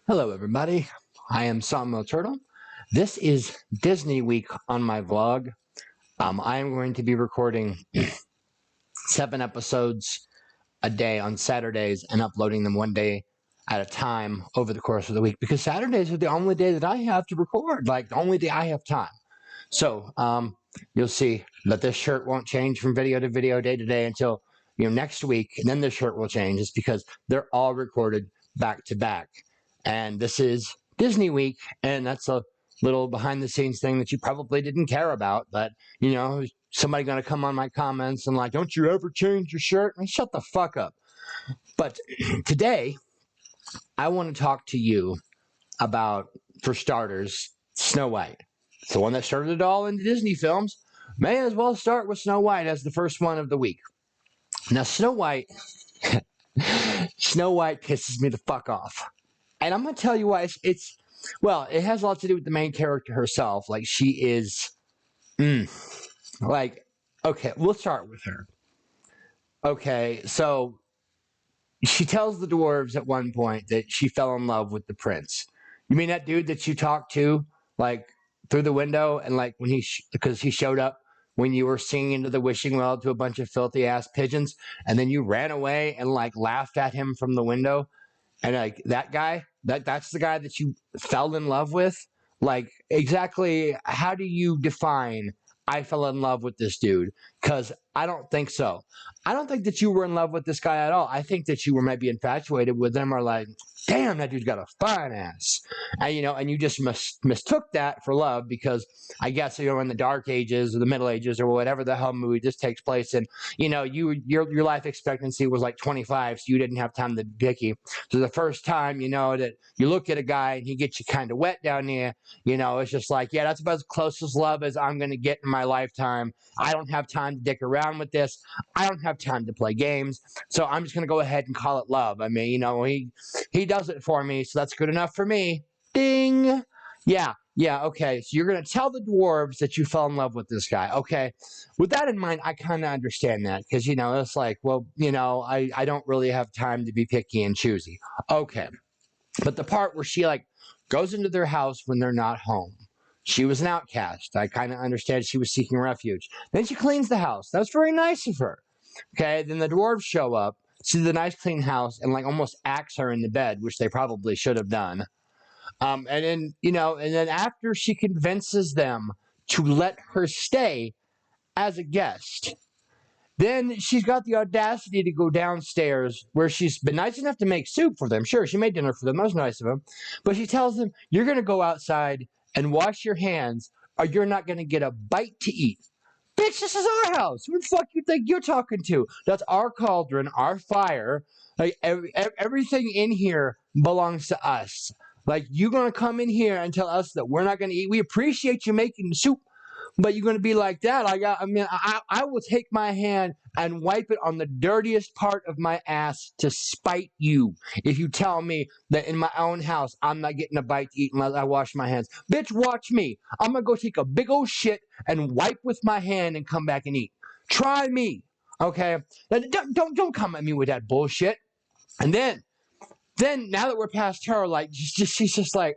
Hello, everybody. I am Samuel Turtle. This is Disney Week on my vlog. I am going to be recording 7 episodes a day on Saturdays and uploading them one day at a time over the course of the week because Saturdays are the only day that I have to record, like the only day I have time. So you'll see that this shirt won't change from video to video, day to day until next week, and then the shirt will change. It's because they're all recorded back to back. And this is Disney Week, and that's a little behind the scenes thing that you probably didn't care about, but somebody going to come on my comments and like, don't you ever change your shirt? And shut the fuck up. But today, I want to talk to you about, for starters, Snow White. It's the one that started it all in the Disney films. May as well start with Snow White as the first one of the week. Now, Snow White pisses me the fuck off. And I'm going to tell you why. It has a lot to do with the main character herself. Like, she is, okay, we'll start with her. Okay, so she tells the dwarves at one point that she fell in love with the prince. You mean that dude that you talked to, like, through the window, and like when because he showed up when you were singing into the wishing well to a bunch of filthy ass pigeons, and then you ran away and like laughed at him from the window? And like that guy, that's the guy that you fell in love with? Like, exactly how do you define I fell in love with this dude? Because I don't think so. I don't think that you were in love with this guy at all. I think that you were maybe infatuated with him, or like, damn, that dude's got a fine ass. And you just mistook that for love because I guess, in the Dark Ages or the Middle Ages or whatever the hell movie this takes place in, your life expectancy was like 25, so you didn't have time to be picky. So the first time, that you look at a guy and he gets you kind of wet down there, it's just like, yeah, that's about as close as love as I'm going to get in my lifetime. I don't have time to dick around with this. I don't have time to play games. So I'm just going to go ahead and call it love. I mean, he does it for me, so that's good enough for me. Ding. Yeah, okay. So you're going to tell the dwarves that you fell in love with this guy. Okay. With that in mind, I kind of understand that because, it's like, well, I don't really have time to be picky and choosy. Okay. But the part where she like goes into their house when they're not home. She was an outcast. I kind of understand she was seeking refuge. Then she cleans the house. That's very nice of her. Okay. Then the dwarves show up, see the nice clean house, and like almost axe her in the bed, which they probably should have done. And then after she convinces them to let her stay as a guest, then she's got the audacity to go downstairs where she's been nice enough to make soup for them. Sure, she made dinner for them. That was nice of them. But she tells them, you're going to go outside and wash your hands or you're not going to get a bite to eat. Bitch, this is our house. Who the fuck you think you're talking to? That's our cauldron, our fire. Like everything in here belongs to us. Like, you're going to come in here and tell us that we're not going to eat. We appreciate you making soup, but you're going to be like that. I will take my hand and wipe it on the dirtiest part of my ass to spite you if you tell me that in my own house I'm not getting a bite to eat unless I wash my hands. Bitch, watch me. I'm going to go take a big old shit and wipe with my hand and come back and eat. Try me, okay? Don't come at me with that bullshit. And then now that we're past her, like, she's just like,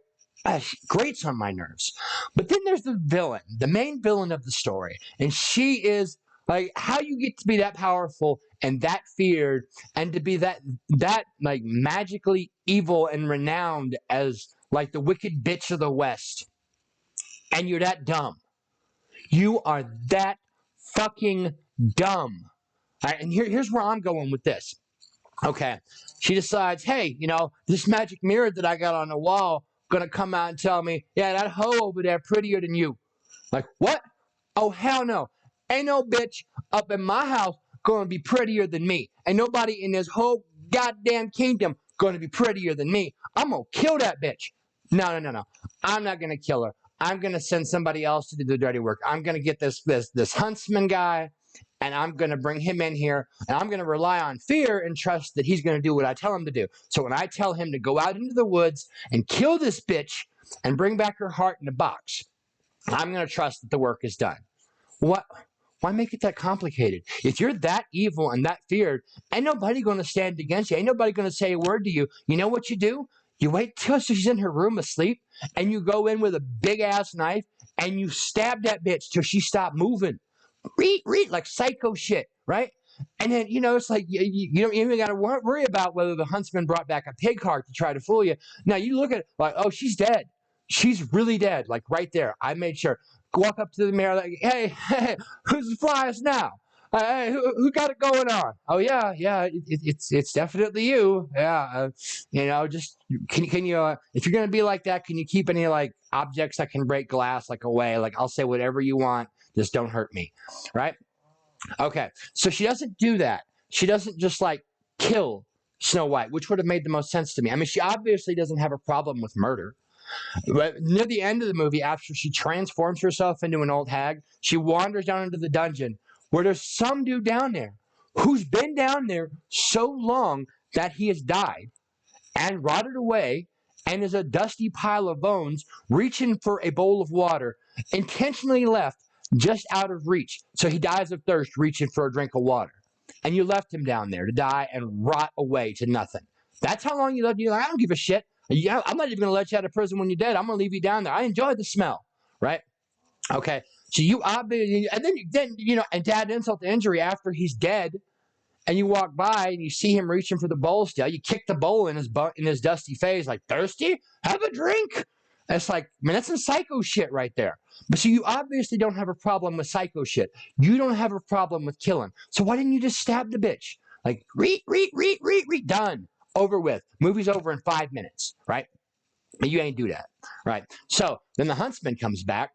she grates on my nerves. But then there's the villain, the main villain of the story. And she is, like, how you get to be that powerful and that feared and to be that like, magically evil and renowned as, like, the wicked bitch of the West. And you're that dumb. You are that fucking dumb. All right, and here's where I'm going with this. Okay, she decides, hey, this magic mirror that I got on the wall gonna come out and tell me, yeah, that hoe over there prettier than you. Like, what? Oh, hell no. Ain't no bitch up in my house gonna be prettier than me. Ain't nobody in this whole goddamn kingdom gonna be prettier than me. I'm gonna kill that bitch. No. I'm not gonna kill her. I'm gonna send somebody else to do the dirty work. I'm gonna get this huntsman guy, and I'm going to bring him in here, and I'm going to rely on fear and trust that he's going to do what I tell him to do. So when I tell him to go out into the woods and kill this bitch and bring back her heart in a box, I'm going to trust that the work is done. What? Why make it that complicated? If you're that evil and that feared, ain't nobody going to stand against you. Ain't nobody going to say a word to you. You know what you do? You wait till she's in her room asleep, and you go in with a big ass knife and you stab that bitch till she stopped moving. Read like psycho shit, right? And then, it's like you don't even got to worry about whether the huntsman brought back a pig heart to try to fool you. Now you look at it like, oh, she's dead. She's really dead. Like right there. I made sure. Walk up to the mirror like, hey, who's the flyest now? Hey, who got it going on? Oh yeah, it's definitely you. Yeah, just can you if you're gonna be like that, can you keep any like objects that can break glass like away? Like I'll say whatever you want, just don't hurt me, right? Okay, so she doesn't do that. She doesn't just like kill Snow White, which would have made the most sense to me. I mean, she obviously doesn't have a problem with murder. But near the end of the movie, after she transforms herself into an old hag, she wanders down into the dungeon where there's some dude down there who's been down there so long that he has died and rotted away and is a dusty pile of bones reaching for a bowl of water, intentionally left just out of reach. So he dies of thirst reaching for a drink of water. And you left him down there to die and rot away to nothing. That's how long you left. You're like, I don't give a shit. Yeah, I'm not even going to let you out of prison when you're dead. I'm going to leave you down there. I enjoy the smell, right? Okay, so you obviously, and then and to add insult to injury, after he's dead, and you walk by and you see him reaching for the bowl still, you kick the bowl in his dusty face, like, thirsty? Have a drink. And it's like, man, that's some psycho shit right there. But so you obviously don't have a problem with psycho shit. You don't have a problem with killing. So why didn't you just stab the bitch? Like, read, done. Over with. Movie's over in 5 minutes, right? But you ain't do that, right? So then the huntsman comes back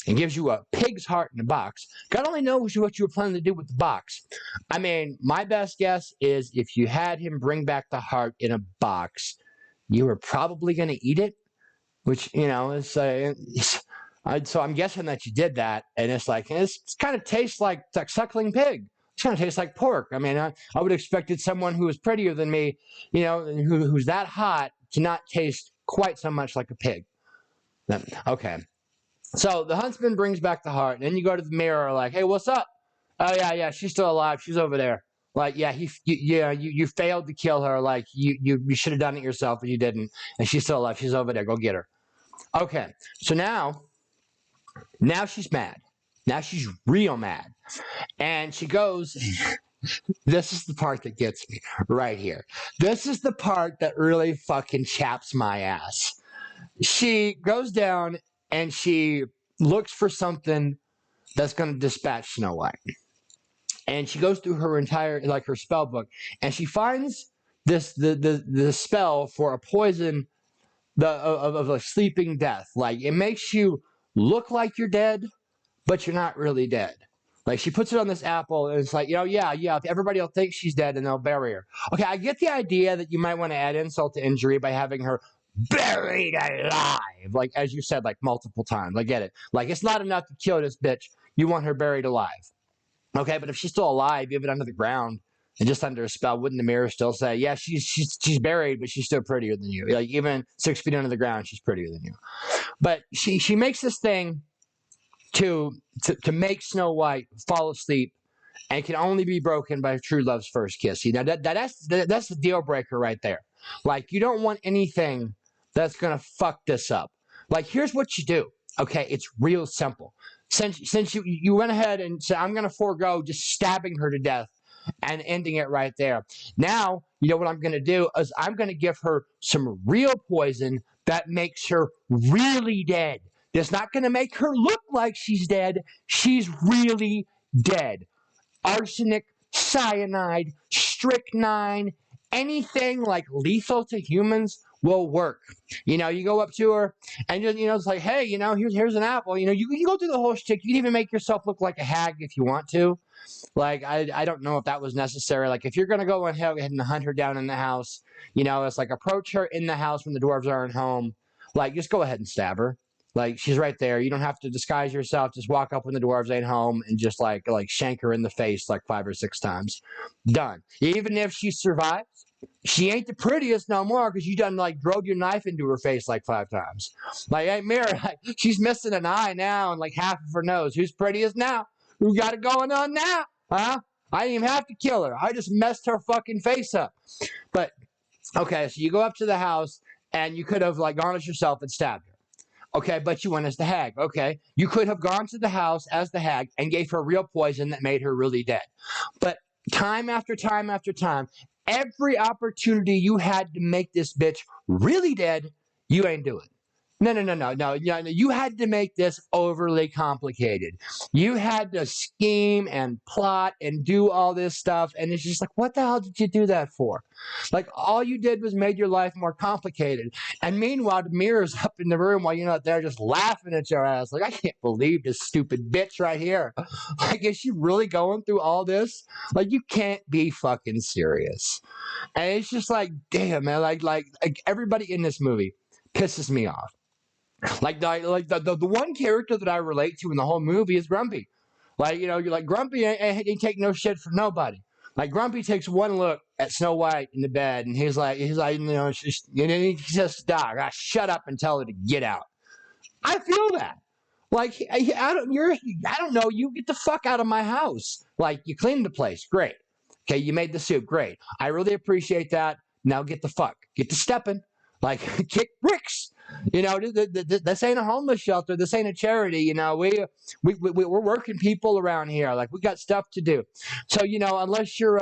and gives you a pig's heart in a box. God only knows what you were planning to do with the box. I mean, my best guess is if you had him bring back the heart in a box, you were probably going to eat it, which, is so I'm guessing that you did that, and it's like, it kind of tastes like suckling pig. It's kind of tastes like pork. I mean, I would have expected someone who was prettier than me, who's that hot, to not taste quite so much like a pig. Okay. So the huntsman brings back the heart, and then you go to the mirror like, hey, what's up? Oh, yeah, she's still alive. She's over there. Like, yeah, you failed to kill her. Like, you should have done it yourself, but you didn't. And she's still alive. She's over there. Go get her. Okay, so now she's mad. Now she's real mad. And she goes, this is the part that gets me right here. This is the part that really fucking chaps my ass. She goes down and she looks for something that's going to dispatch Snow White. And she goes through her entire, like, her spell book, and she finds the spell for a poison of a sleeping death. Like, it makes you look like you're dead, but you're not really dead. Like, she puts it on this apple, and it's like, everybody will think she's dead, and they'll bury her. Okay, I get the idea that you might want to add insult to injury by having her buried alive, like, as you said, like, multiple times. I get it. Like, it's not enough to kill this bitch. You want her buried alive. Okay, but if she's still alive, even under the ground and just under a spell, wouldn't the mirror still say, yeah, she's buried, but she's still prettier than you? Like, even 6 feet under the ground, she's prettier than you. But she makes this thing to make Snow White fall asleep, and can only be broken by true love's first kiss. See, now that's the deal breaker right there. Like, you don't want anything that's gonna fuck this up. Like, here's what you do. Okay, it's real simple. Since you went ahead and said, I'm gonna forego just stabbing her to death and ending it right there. Now, you know what I'm gonna do is I'm gonna give her some real poison that makes her really dead. It's not gonna make her look like she's dead. She's really dead. Arsenic, cyanide, strychnine, anything like lethal to humans will work. You go up to her and it's like, hey, here's an apple. You can go through the whole shtick. You can even make yourself look like a hag if you want to. Like, I don't know if that was necessary. Like, if you're gonna go ahead and hunt her down in the house, it's like, approach her in the house when the dwarves aren't home. Like, just go ahead and stab her. Like, she's right there. You don't have to disguise yourself. Just walk up when the dwarves ain't home and just like shank her in the face like 5 or 6 times. Done. Even if she survives, she ain't the prettiest no more because you done like drove your knife into her face like 5 times. Like, hey, mirror, like, she's missing an eye now and like half of her nose. Who's prettiest now? Who got it going on now? Huh? I didn't even have to kill her. I just messed her fucking face up. But okay, so you go up to the house. and you could have like gone as yourself and stabbed her. Okay, but you went as the hag. Okay, you could have gone to the house as the hag and gave her real poison that made her really dead. But time after time after time, every opportunity you had to make this bitch really dead, you ain't do it. No, no, no, no, no, no. You had to make this overly complicated. You had to scheme and plot and do all this stuff. And it's just like, what the hell did you do that for? Like, all you did was made your life more complicated. And meanwhile, the mirror's up in the room while you're not there just laughing at your ass. Like, I can't believe this stupid bitch right here. Like, is she really going through all this? Like, you can't be fucking serious. And it's just like, damn, man. Like everybody in this movie pisses me off. Like the one character that I relate to in the whole movie is Grumpy. Like, you're like, Grumpy ain't take no shit from nobody. Like, Grumpy takes one look at Snow White in the bed, and he's like, he says, "Doc, shut up and tell her to get out." I feel that. Like, I don't know. You get the fuck out of my house. Like, you cleaned the place, great. Okay, you made the soup, great. I really appreciate that. Now get the fuck, get to stepping. Like, kick bricks. This ain't a homeless shelter. This ain't a charity. We're working people around here. Like, we got stuff to do. So, unless you're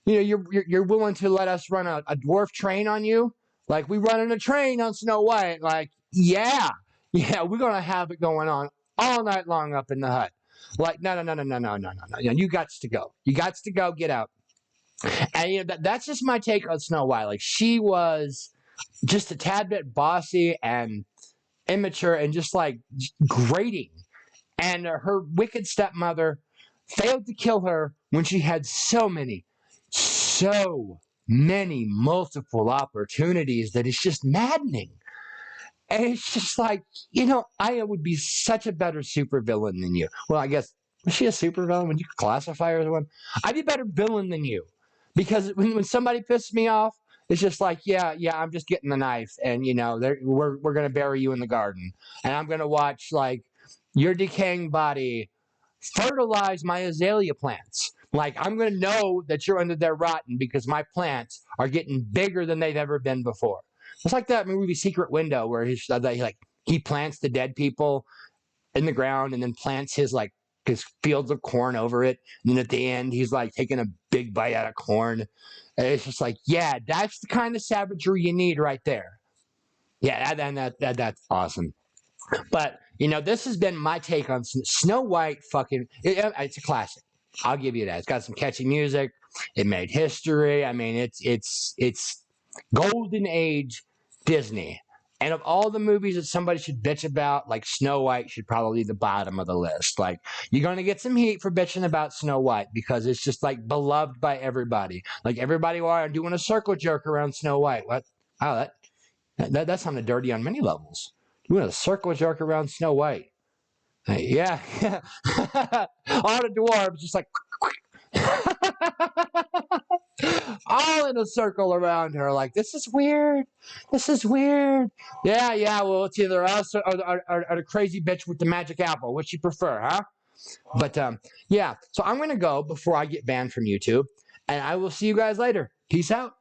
willing to let us run a dwarf train on you, like we running a train on Snow White. Like, yeah, we're gonna have it going on all night long up in the hut. Like, no, no, no, no, no, no, no, no, no. You got to go. You got to go. Get out. And that's just my take on Snow White. Like, she was just a tad bit bossy and immature and just like grating. And her wicked stepmother failed to kill her when she had so many multiple opportunities that it's just maddening. And it's just like, I would be such a better supervillain than you. Well, I guess, was she a supervillain? Would you classify her as one? I'd be a better villain than you. Because when somebody pisses me off, it's just like, yeah, I'm just getting the knife, and we're gonna bury you in the garden, and I'm gonna watch like your decaying body fertilize my azalea plants. Like, I'm gonna know that you're under there rotten because my plants are getting bigger than they've ever been before. It's like that movie Secret Window where he plants the dead people in the ground and then plants his fields of corn over it. And then at the end, he's like taking a big bite out of corn. And it's just like, yeah, that's the kind of savagery you need right there. Yeah, that's awesome. But, this has been my take on Snow White. It's a classic. I'll give you that. It's got some catchy music. It made history. I mean, it's golden age Disney. And of all the movies that somebody should bitch about, like, Snow White should probably be the bottom of the list. Like, you're going to get some heat for bitching about Snow White because it's just like beloved by everybody. Like, everybody doing a circle jerk around Snow White. What? Oh, that's kind of dirty on many levels. Doing a circle jerk around Snow White. Yeah. All the dwarves just like all in a circle around her, like, this is weird. This is weird. Yeah. Well, it's either us or the crazy bitch with the magic apple. What you prefer, huh? But yeah. So I'm gonna go before I get banned from YouTube, and I will see you guys later. Peace out.